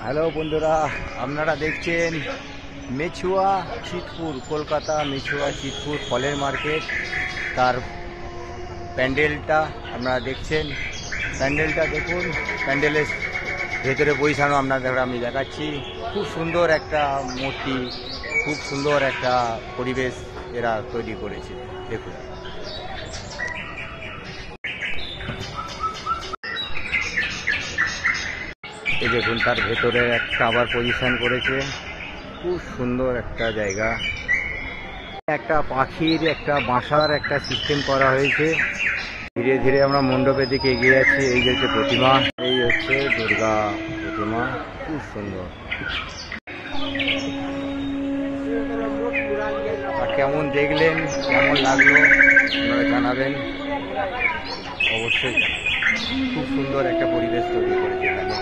Hello বন্ধুরা, আপনারা দেখছেন মেছুয়া চিতপুর, কলকাতা মেছুয়া চিতপুর ফলের মার্কেট। তার প্যান্ডেলটা আপনারা দেখছেন। প্যান্ডেলটা দেখুন, প্যান্ডেলের ভেতরে বৈশানো আপনাদের আমি দেখাচ্ছি। খুব সুন্দর একটা মূর্তি, খুব সুন্দর একটা পরিবেশ এরা তৈরি করেছে। দেখুন, এই দেখুন তার ভেতরে একটা আবার পজিশন করেছে। খুব সুন্দর একটা জায়গা। একটা পাখির একটা বাসার একটা সিস্টেম করা হয়েছে। ধীরে ধীরে আমরা মণ্ডপের দিকে এগিয়ে যাচ্ছি। এই যে হচ্ছে প্রতিমা, এই হচ্ছে দুর্গা প্রতিমা, খুব সুন্দর। কেমন দেখলেন, কেমন লাগলো আপনারা জানাবেন অবশ্যই। খুব সুন্দর একটা পরিবেশ তৈরি করেছে এখানে।